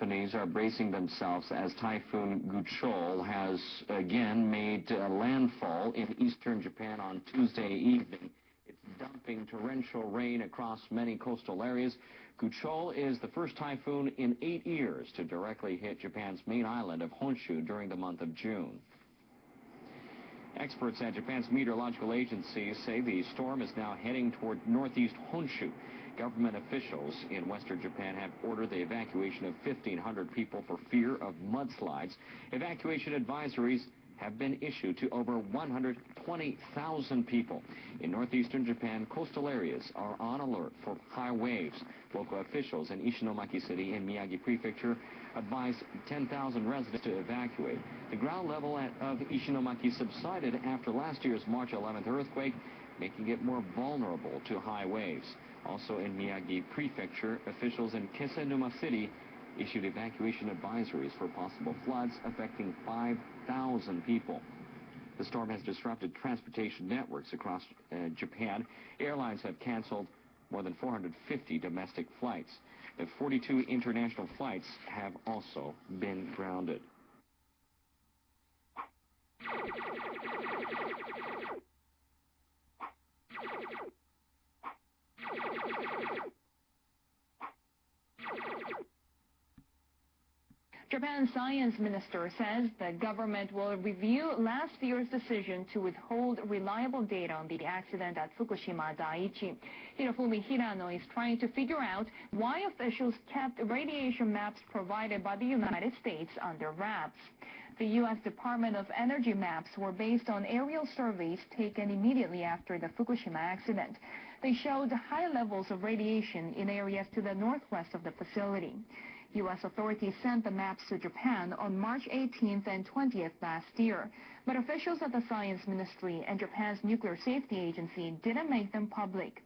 Japanese are bracing themselves as Typhoon Guol has again made landfall in eastern Japan on Tuesday evening. It's dumping torrential rain across many coastal areas. Guol is the first typhoon in 8 years to directly hit Japan's main island of Honshu during the month of June. Experts at Japan's meteorological agency say the storm is now heading toward northeast Honshu. Government officials in western Japan have ordered the evacuation of 1,500 people for fear of mudslides. Evacuation advisories have been issued to over 120,000 people. In northeastern Japan, coastal areas are on alert for high waves. Local officials in Ishinomaki City in Miyagi Prefecture advised 10,000 residents to evacuate. The ground level of Ishinomaki subsided after last year's March 11th earthquake, making it more vulnerable to high waves. Also in Miyagi Prefecture, officials in Kesenuma City issued evacuation advisories for possible floods affecting 5,000 people. The storm has disrupted transportation networks across Japan. Airlines have canceled more than 450 domestic flights. The 42 international flights have also been grounded. Japan's science minister says the government will review last year's decision to withhold reliable data on the accident at Fukushima Daiichi. Hirofumi Hirano is trying to figure out why officials kept radiation maps provided by the United States under wraps. The U.S. Department of Energy maps were based on aerial surveys taken immediately after the Fukushima accident. They showed high levels of radiation in areas to the northwest of the facility. U.S. authorities sent the maps to Japan on March 18th and 20th last year, but officials at the Science Ministry and Japan's Nuclear Safety Agency didn't make them public.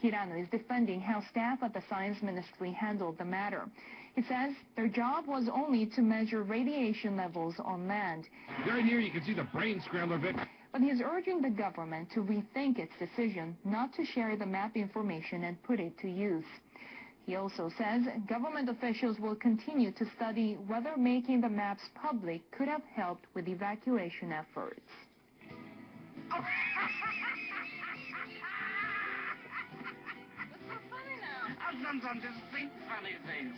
Hirano is defending how staff at the Science Ministry handled the matter. He says their job was only to measure radiation levels on land. Right here you can see the brain scrambler bit. But he's urging the government to rethink its decision not to share the map information and put it to use. He also says government officials will continue to study whether making the maps public could have helped with evacuation efforts. What's so funny now? I sometimes just think funny things.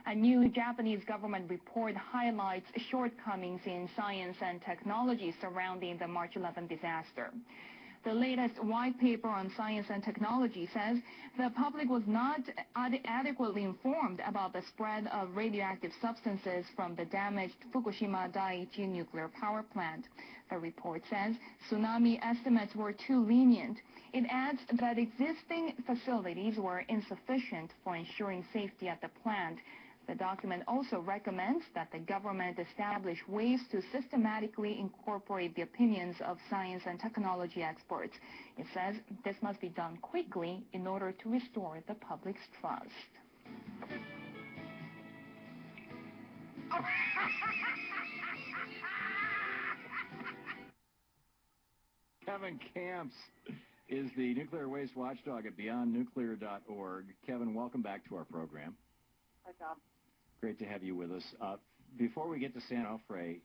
A new Japanese government report highlights shortcomings in science and technology surrounding the March 11 disaster. The latest white paper on science and technology says the public was not adequately informed about the spread of radioactive substances from the damaged Fukushima Daiichi nuclear power plant. The report says tsunami estimates were too lenient. It adds that existing facilities were insufficient for ensuring safety at the plant. The document also recommends that the government establish ways to systematically incorporate the opinions of science and technology experts. It says this must be done quickly in order to restore the public's trust. Kevin Camps is the nuclear waste watchdog at beyondnuclear.org. Kevin, welcome back to our program. Hi, Tom. Great to have you with us. Before we get to San Onofre,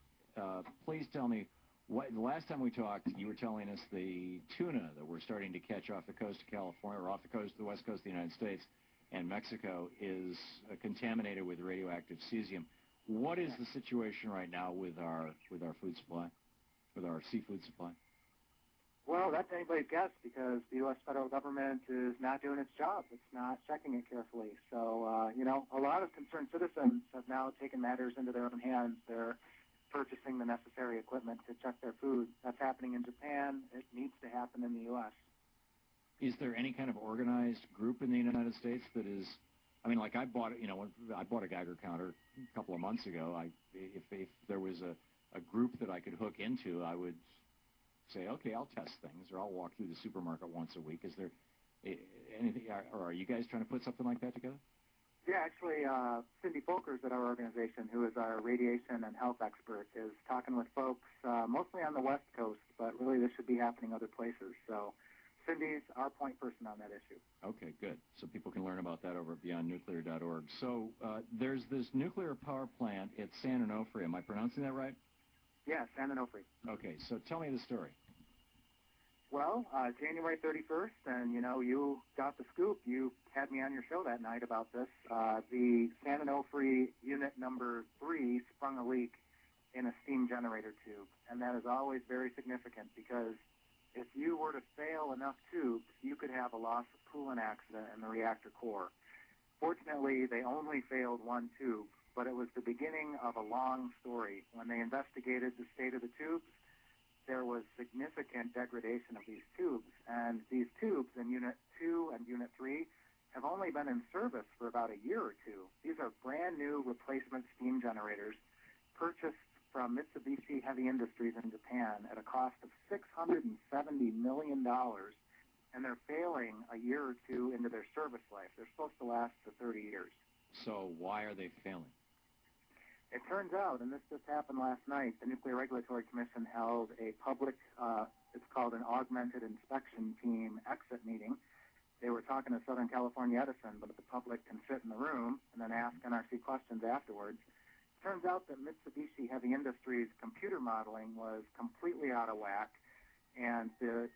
please tell me, the last time we talked, you were telling us the tuna that we're starting to catch off the coast of California, or off the coast, the west coast of the United States and Mexico, is contaminated with radioactive cesium. What is the situation right now with our food supply, with our seafood supply? Well, that's anybody's guess because the U.S. federal government is not doing its job. It's not checking it carefully. So, a lot of concerned citizens have now taken matters into their own hands. They're purchasing the necessary equipment to check their food. That's happening in Japan. It needs to happen in the U.S. Is there any kind of organized group in the United States that is, I mean, like I bought a Geiger counter a couple of months ago. If there was a group that I could hook into, I would say, okay, I'll test things, or I'll walk through the supermarket once a week. Is there anything, or are you guys trying to put something like that together? Yeah, actually, Cindy Folkers at our organization, who is our radiation and health expert, is talking with folks mostly on the West Coast, but really this should be happening other places. So Cindy's our point person on that issue. Okay, good. So people can learn about that over at beyondnuclear.org. So there's this nuclear power plant at San Onofre. Am I pronouncing that right? Yes, San Onofre. Okay, so tell me the story. Well, January 31st, and you got the scoop. You had me on your show that night about this. The San Onofre unit number 3 sprung a leak in a steam generator tube, and that is always very significant because if you were to fail enough tubes, you could have a loss of coolant accident in the reactor core. Fortunately, they only failed one tube, but it was the beginning of a long story. When they investigated the state of the tubes, there was significant degradation of these tubes, and these tubes in Unit 2 and Unit 3 have only been in service for about a year or two. These are brand new replacement steam generators purchased from Mitsubishi Heavy Industries in Japan at a cost of $670 million, and they're failing a year or two into their service life. They're supposed to last for 30 years. So why are they failing? It turns out, and this just happened last night, the Nuclear Regulatory Commission held a public, it's called an augmented inspection team exit meeting. They were talking to Southern California Edison, but the public can sit in the room and then ask NRC questions afterwards. Turns out that Mitsubishi Heavy Industries' computer modeling was completely out of whack, and the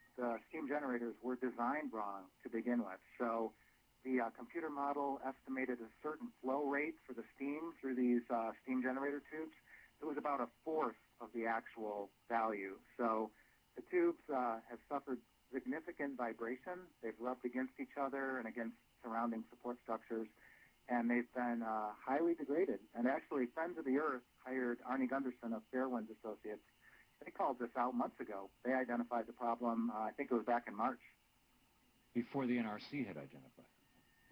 steam generators were designed wrong to begin with. So the computer model estimated a certain flow rate for the steam through these steam generator tubes. It was about a fourth of the actual value. So the tubes have suffered significant vibration. They've rubbed against each other and against surrounding support structures, and they've been highly degraded. And actually, Friends of the Earth hired Arnie Gunderson of Fairwinds Associates. They called this out months ago. They identified the problem, I think it was back in March. Before the NRC had identified.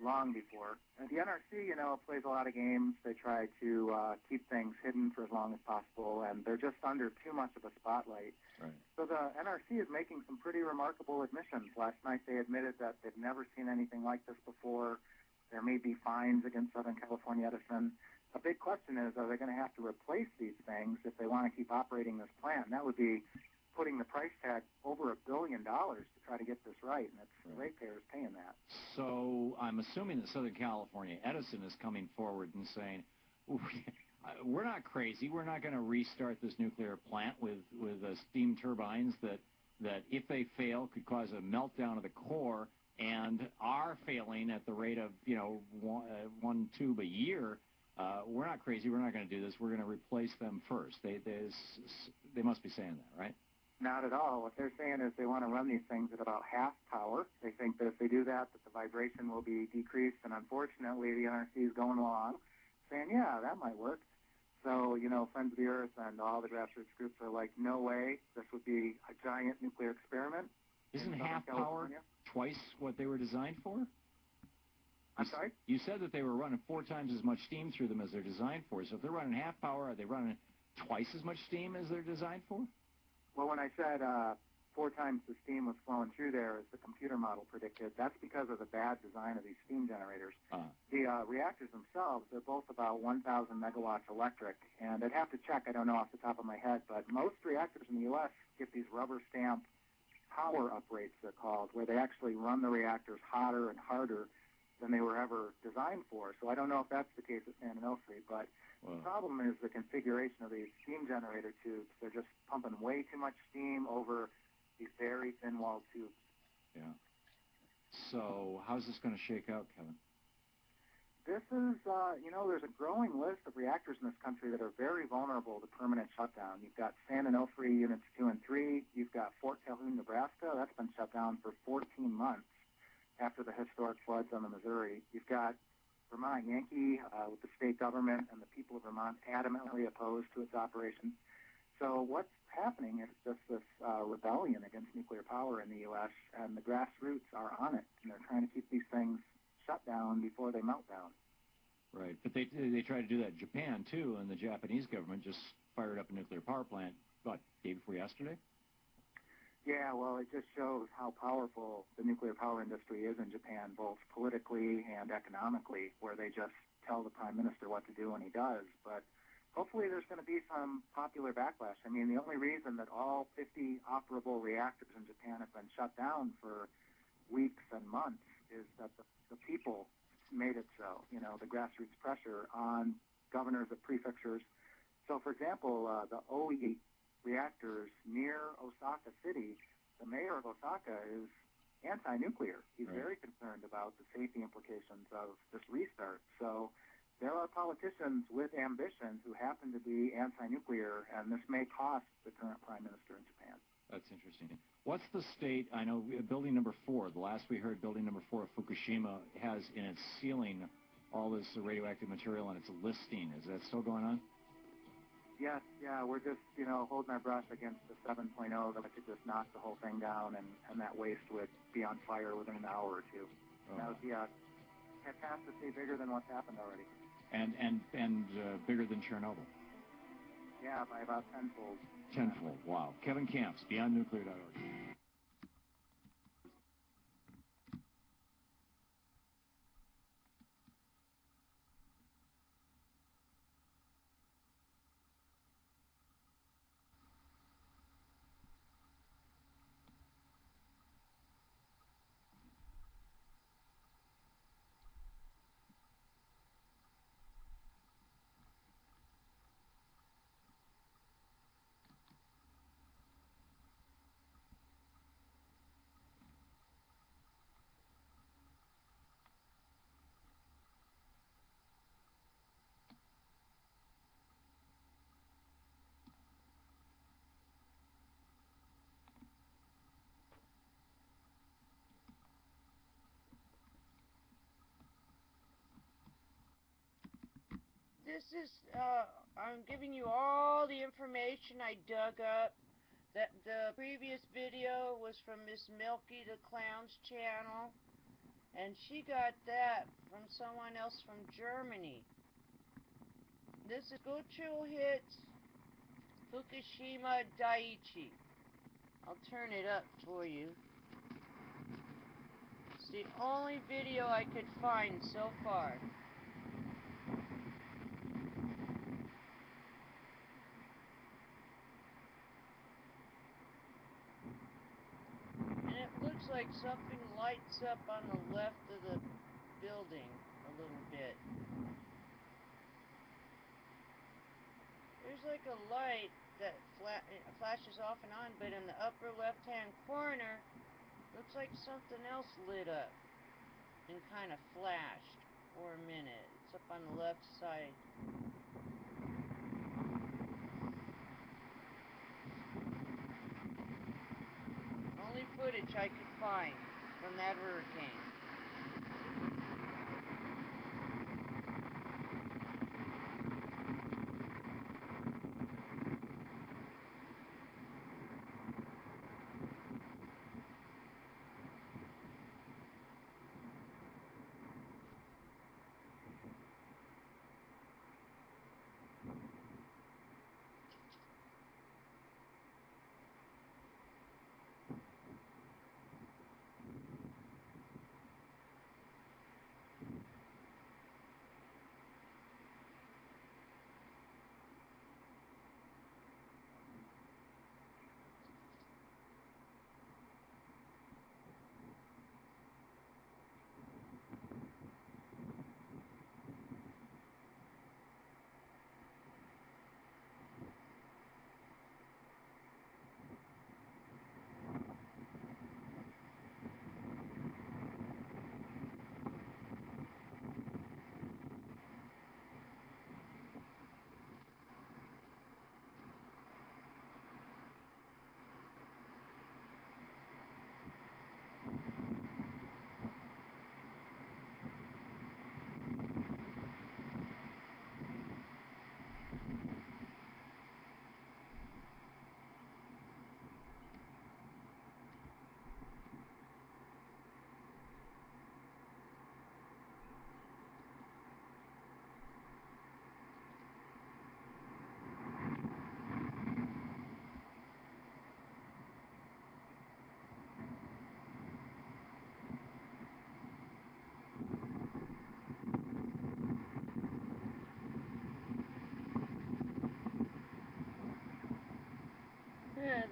Long before. And the NRC, plays a lot of games. They try to keep things hidden for as long as possible, and they're just under too much of a spotlight. Right. So the NRC is making some pretty remarkable admissions. Last night they admitted that they've never seen anything like this before. There may be fines against Southern California Edison. A big question is, are they going to have to replace these things if they want to keep operating this plant? And that would be putting the price tag over $1 billion to try to get this right, and it's the ratepayers paying that. So I'm assuming that Southern California Edison is coming forward and saying, we're not crazy. We're not going to restart this nuclear plant with steam turbines that if they fail could cause a meltdown of the core, and are failing at the rate of one tube a year. We're not crazy. We're not going to do this. We're going to replace them first. They must be saying that, right? Not at all. What they're saying is they want to run these things at about half power. They think that if they do that the vibration will be decreased, and unfortunately the NRC is going along saying, yeah, that might work. So, Friends of the Earth and all the grassroots groups are like, no way, this would be a giant nuclear experiment. Isn't half power twice what they were designed for? I'm sorry? You said that they were running 4 times as much steam through them as they're designed for. So if they're running half power, are they running twice as much steam as they're designed for? Well, when I said 4 times the steam was flowing through there as the computer model predicted, that's because of the bad design of these steam generators. The reactors themselves, they're both about 1,000 megawatts electric, and I'd have to check, I don't know off the top of my head, but most reactors in the U.S. get these rubber stamp power uprates, they're called, where they actually run the reactors hotter and harder than they were ever designed for. So I don't know if that's the case at San Onofre, but the problem is the configuration of these steam generator tubes. They're just pumping way too much steam over these very thin-walled tubes. Yeah. So how's this going to shake out, Kevin? This is, there's a growing list of reactors in this country that are very vulnerable to permanent shutdown. You've got San Onofre Units 2 and 3. You've got Fort Calhoun, Nebraska. That's been shut down for 14 months after the historic floods on the Missouri. You've got Vermont Yankee with the state government and the people of Vermont adamantly opposed to its operations. So what's happening is just this rebellion against nuclear power in the U.S., and the grassroots are on it, and they're trying to keep these things shut down before they melt down. Right, but they try to do that in Japan, too, and the Japanese government just fired up a nuclear power plant, day before yesterday? Yeah, well, it just shows how powerful the nuclear power industry is in Japan, both politically and economically, where they just tell the prime minister what to do when he does. But hopefully there's going to be some popular backlash. I mean, the only reason that all 50 operable reactors in Japan have been shut down for weeks and months is that the people made it so, the grassroots pressure on governors of prefectures. So, for example, the OE reactors near Osaka City, the mayor of Osaka is anti-nuclear. He's very concerned about the safety implications of this restart. So there are politicians with ambition who happen to be anti-nuclear, and this may cost the current prime minister in Japan. That's interesting. What's the state? I know building number 4, the last we heard, building number 4 of Fukushima has in its ceiling all this radioactive material and it's listing. Is that still going on? Yes, yeah, we're just, holding our breath against the 7.0 that could just knock the whole thing down, and that waste would be on fire within an hour or two. Oh. That would be a catastrophe bigger than what's happened already. And bigger than Chernobyl. Yeah, by about tenfold. Tenfold, wow. Kevin Camps, BeyondNuclear.org. This is, I'm giving you all the information I dug up. The previous video was from Miss Milky the Clown's channel, and she got that from someone else from Germany. This is Gochu Hits Fukushima Daiichi. I'll turn it up for you. It's the only video I could find so far. Looks like something lights up on the left of the building a little bit. There's like a light that flashes off and on, but in the upper left-hand corner, looks like something else lit up and kind of flashed for a minute. It's up on the left side. Only footage I could find from that hurricane.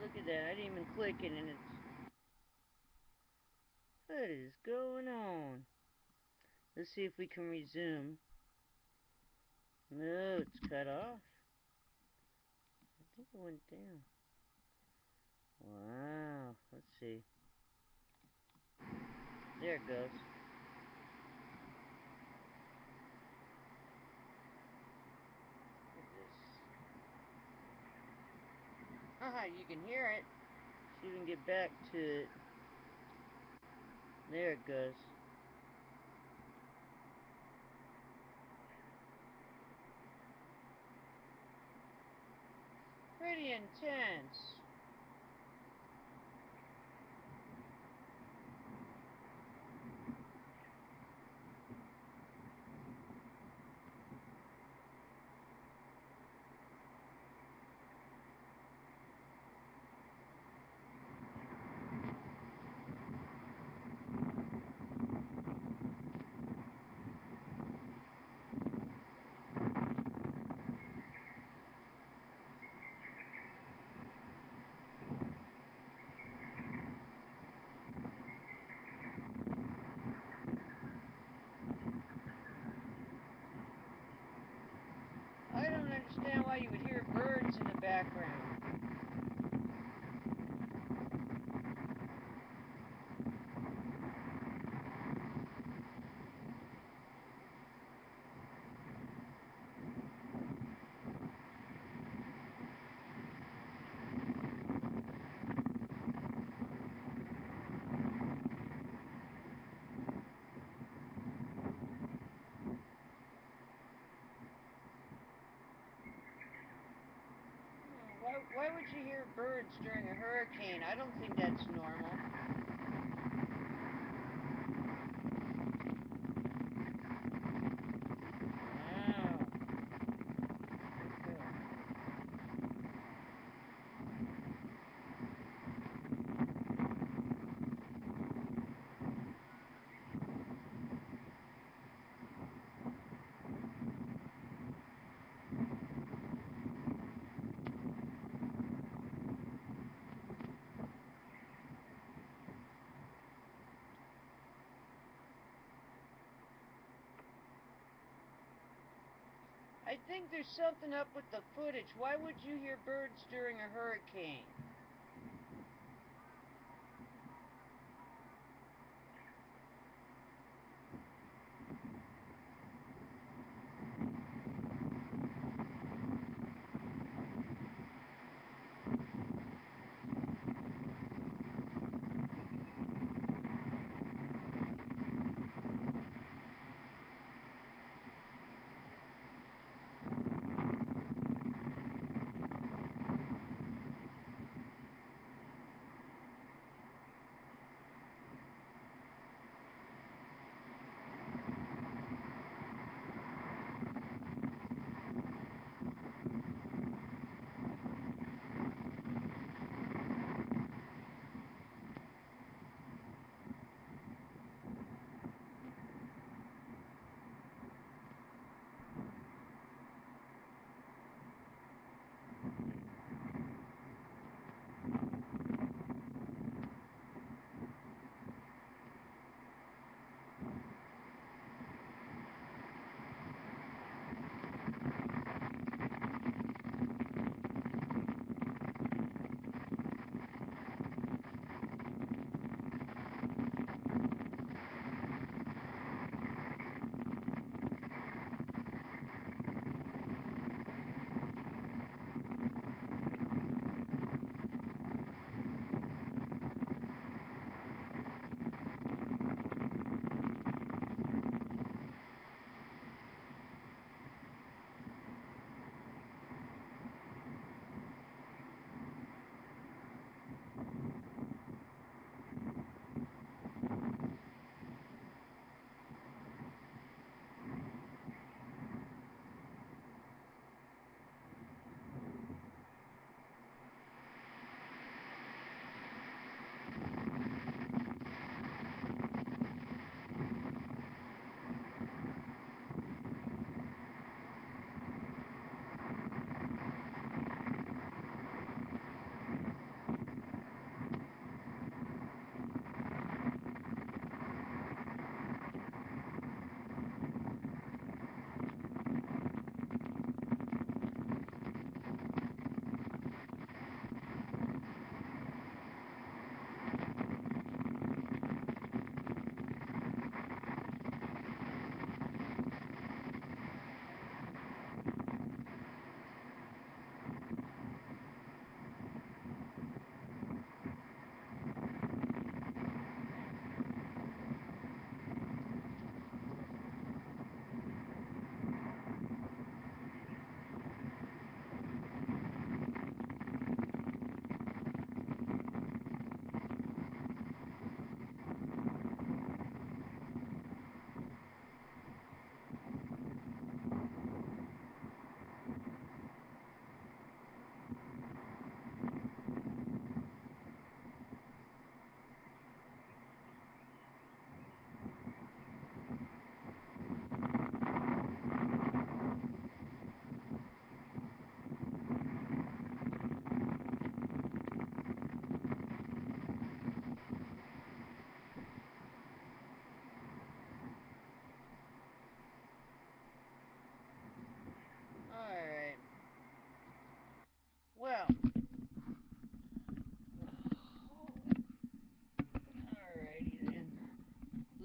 Look at that. I didn't even click it, and it's... What is going on? Let's see if we can resume. No, it's cut off. I think it went down. Wow. Let's see. There it goes. Look at this. Haha, you can hear it. See if we can get back to it. There it goes. Pretty intense. I don't understand why you would hear birds in the background. Why would you hear birds during a hurricane? I don't think that's normal. Wow. I think there's something up with the footage. Why would you hear birds during a hurricane?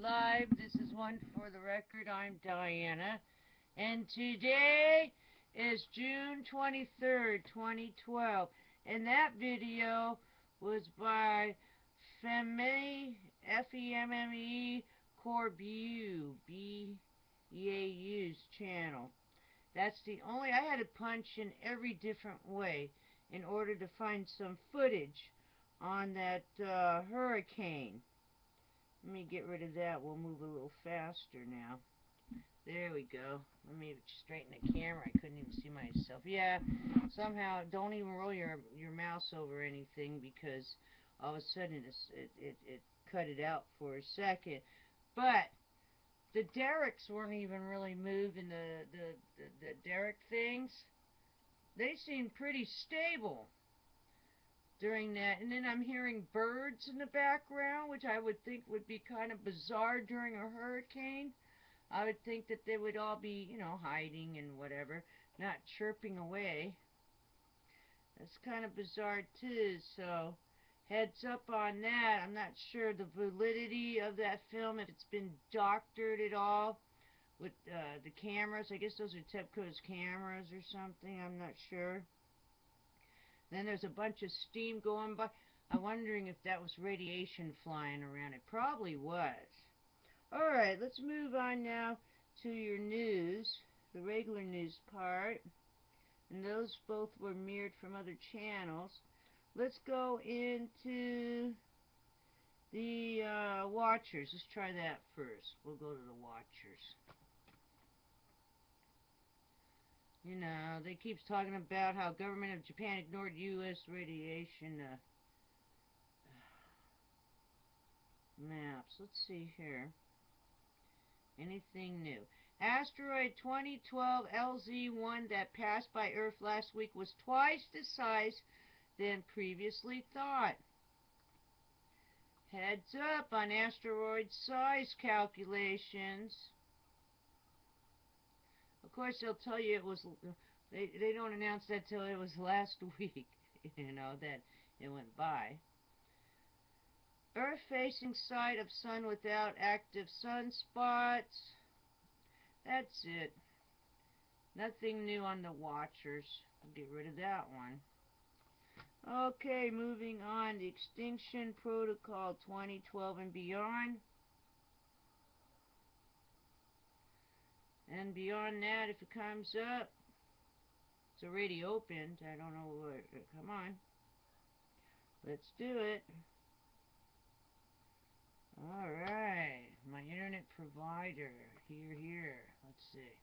Live. This is One for the Record. I'm Diana. And today is June 23rd, 2012. And that video was by Femme, F-E-M-M-E, Corbeau, B-E-A-U's channel. That's the only, I had to punch in every different way in order to find some footage on that hurricane. Let me get rid of that. We'll move a little faster now. There we go. Let me straighten the camera. I couldn't even see myself. Yeah, somehow, don't even roll your mouse over anything because all of a sudden it cut it out for a second. But the derricks weren't even really moving. The derrick things, they seemed pretty stable during that. And then I'm hearing birds in the background, which I would think would be kind of bizarre during a hurricane. I would think that they would all be, you know, hiding and whatever, not chirping away. That's kind of bizarre too, so heads up on that. I'm not sure the validity of that film, if it's been doctored at all with the cameras. I guess those are TEPCO's cameras or something. I'm not sure. Then there's a bunch of steam going by. I'm wondering if that was radiation flying around. It probably was. Alright, let's move on now to your news, the regular news part. And those both were mirrored from other channels. Let's go into the watchers. Let's try that first. We'll go to the watchers. You know, they keep talking about how government of Japan ignored U.S. radiation maps. Let's see here. Anything new? Asteroid 2012 LZ1 that passed by Earth last week was twice the size than previously thought. Heads up on asteroid size calculations. Of course, they'll tell you it was, they don't announce that till it was last week, you know, that it went by. Earth-facing side of sun without active sunspots. That's it. Nothing new on the watchers. We'll get rid of that one. Okay, moving on. The Extinction Protocol 2012 and beyond. And beyond that, if it comes up, it's already opened. I don't know where. Come on. Let's do it. Alright, my internet provider. Here. Let's see.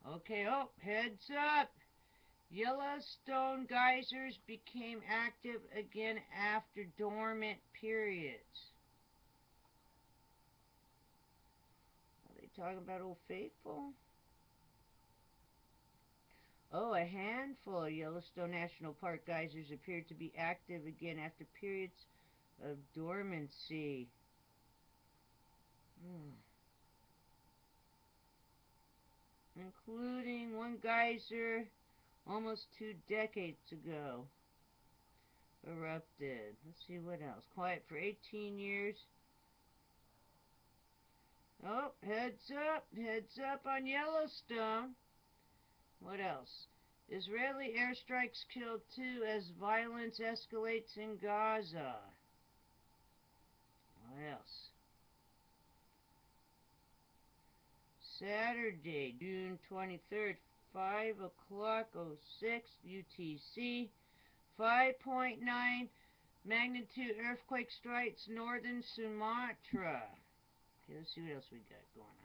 Okay, oh, heads up. Yellowstone geysers became active again after dormant periods. Are they talking about Old Faithful? Oh, a handful of Yellowstone National Park geysers appeared to be active again after periods of dormancy. Including one geyser almost 2 decades ago erupted. Let's see what else. Quiet for 18 years. Oh, heads up on Yellowstone. What else? Israeli airstrikes killed 2 as violence escalates in Gaza. What else? Saturday, June 23rd, 5 o'clock 06 UTC, 5.9 magnitude earthquake strikes northern Sumatra. Okay, let's see what else we got going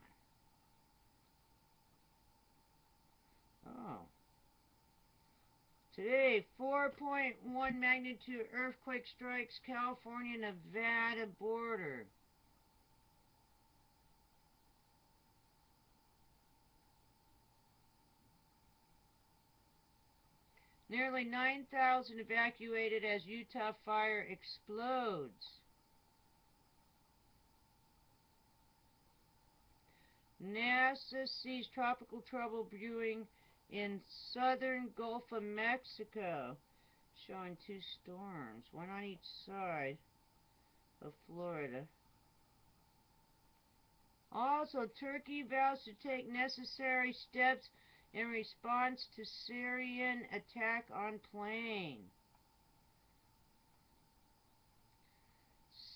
on. Oh. Today, 4.1 magnitude earthquake strikes California-Nevada border. Nearly 9,000 evacuated as Utah fire explodes. NASA sees tropical trouble brewing in southern Gulf of Mexico, showing 2 storms, one on each side of Florida. Also, Turkey vows to take necessary steps in response to Syrian attack on plane.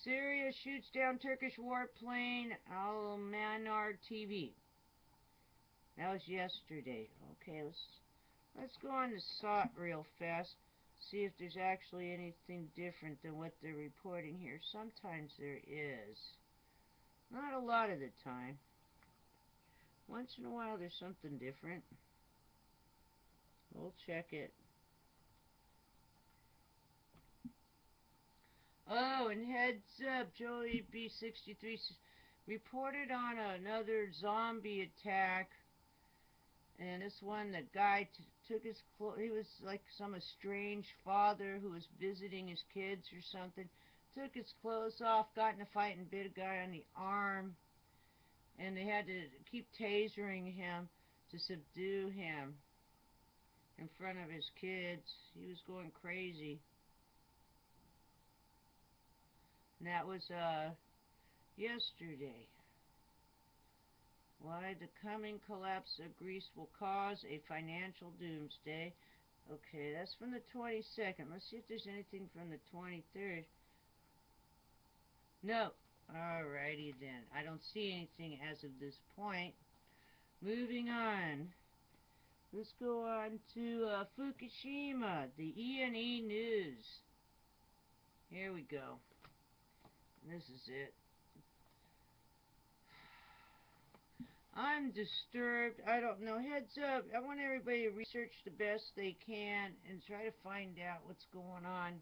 Syria shoots down Turkish warplane Al-Manar TV. That was yesterday. Okay, let's go on to SOT real fast. See if there's actually anything different than what they're reporting here. Sometimes there is. Not a lot of the time. Once in a while there's something different. We'll check it. Oh, and heads up, Joey B63 reported on another zombie attack. And this one, the guy took his clothes. He was like some estranged father who was visiting his kids or something. Took his clothes off, got in a fight and bit a guy on the arm. And they had to keep tasering him to subdue him in front of his kids. He was going crazy. And that was yesterday. Why the coming collapse of Greece will cause a financial doomsday. Okay, that's from the 22nd. Let's see if there's anything from the 23rd. No. Alrighty then. I don't see anything as of this point. Moving on. Let's go on to Fukushima, the E&E News. Here we go. This is it. I'm disturbed. I don't know. Heads up. I want everybody to research the best they can and try to find out what's going on.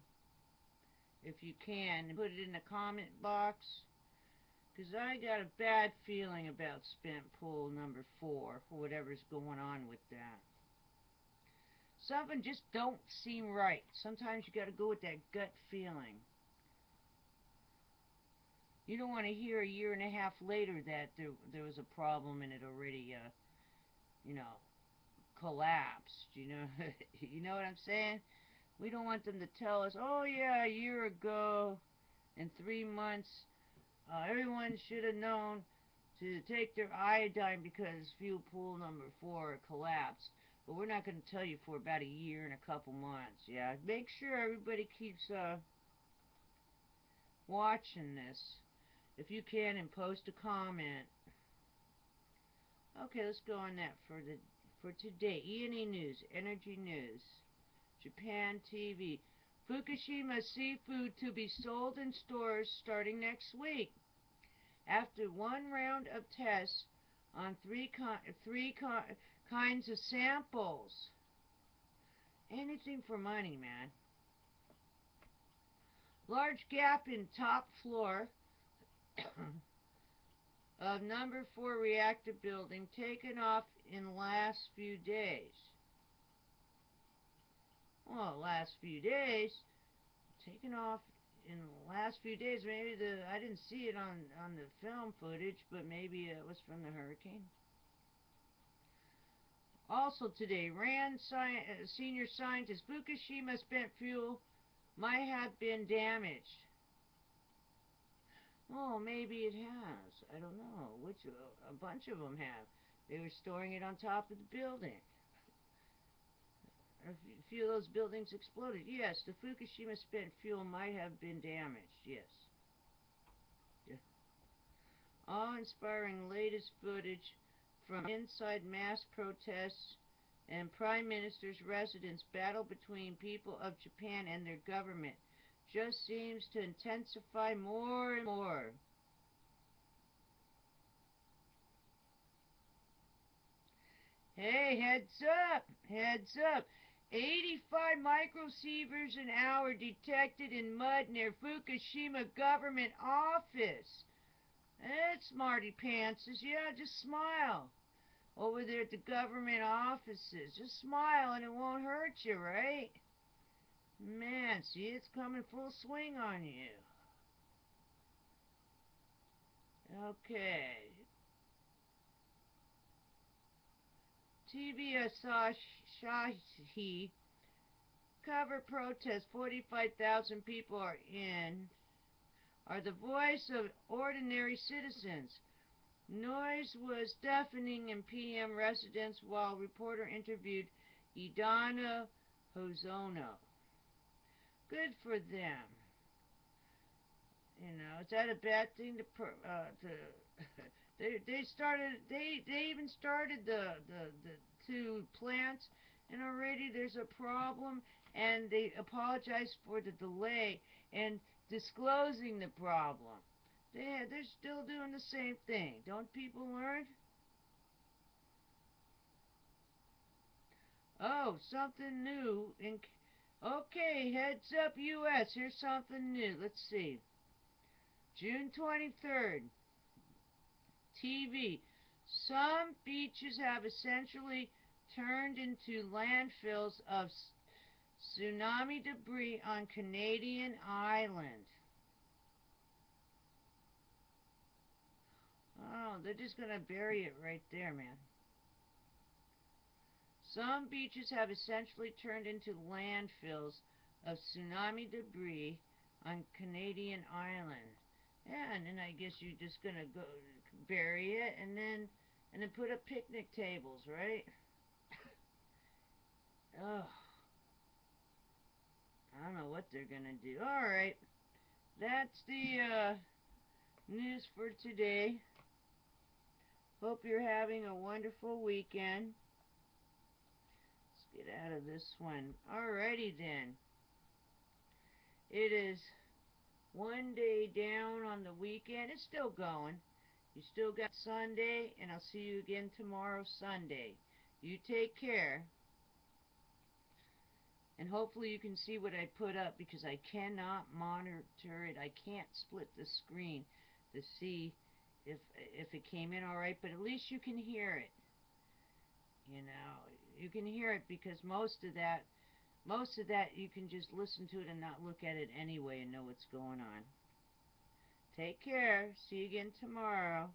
If you can. And put it in the comment box. Because I got a bad feeling about spent pool number 4. For whatever's going on with that. Something just don't seem right. Sometimes you got to go with that gut feeling. You don't want to hear a year and a half later that there was a problem and it already, you know, collapsed. You know, you know what I'm saying? We don't want them to tell us, oh yeah, a year ago, in 3 months, everyone should have known to take their iodine because fuel pool number 4 collapsed. But we're not going to tell you for about a year and a couple months. Yeah, make sure everybody keeps watching this. If you can, and post a comment. Okay, let's go on that for today. E&E News, Energy News, Japan TV. Fukushima seafood to be sold in stores starting next week. After one round of tests on three kinds of samples. Anything for money, man. Large gap in top floor of number 4 reactor building taken off in last few days. Well, last few days, taken off in the last few days. Maybe I didn't see it on the film footage, but maybe it was from the hurricane. Also today, RAND senior scientist, Fukushima spent fuel might have been damaged. Oh, maybe it has. I don't know. A bunch of them have. They were storing it on top of the building. A few of those buildings exploded. Yes, the Fukushima spent fuel might have been damaged. Yes. Yeah. Awe-inspiring latest footage from inside mass protests and Prime Minister's residence battle between people of Japan and their government just seems to intensify more and more. Hey, heads up! Heads up! 85 microsieverts an hour detected in mud near Fukushima government office. That's smarty pantses. Yeah, just smile. Over there at the government offices. Just smile and it won't hurt you, right? Man, see, it's coming full swing on you. Okay. TV Asahi cover protest, 45,000 people are in, are the voice of ordinary citizens. Noise was deafening in PM residence while reporter interviewed Idana Hozono. Good for them. You know, is that a bad thing to they even started the two plants, and already there's a problem, and they apologize for the delay and disclosing the problem. They're still doing the same thing. Don't people learn? Oh, something new. Okay, heads up U.S. Here's something new. Let's see. June 23rd. TV. Some beaches have essentially turned into landfills of tsunami debris on Canadian Island. Oh, they're just going to bury it right there, man. Some beaches have essentially turned into landfills of tsunami debris on Canadian Island. Yeah, and then I guess you're just going to go bury it and then put up picnic tables, right? Oh, I don't know what they're going to do. All right. That's the news for today. Hope you're having a wonderful weekend. Let's get out of this one. Alrighty then. It is one day down on the weekend. It's still going. You still got Sunday, and I'll see you again tomorrow, Sunday. You take care. And hopefully you can see what I put up, because I cannot monitor it. I can't split the screen to see if it came in all right, but at least you can hear it. You know, you can hear it, because most of that you can just listen to it and not look at it anyway and know what's going on. Take care. See you again tomorrow.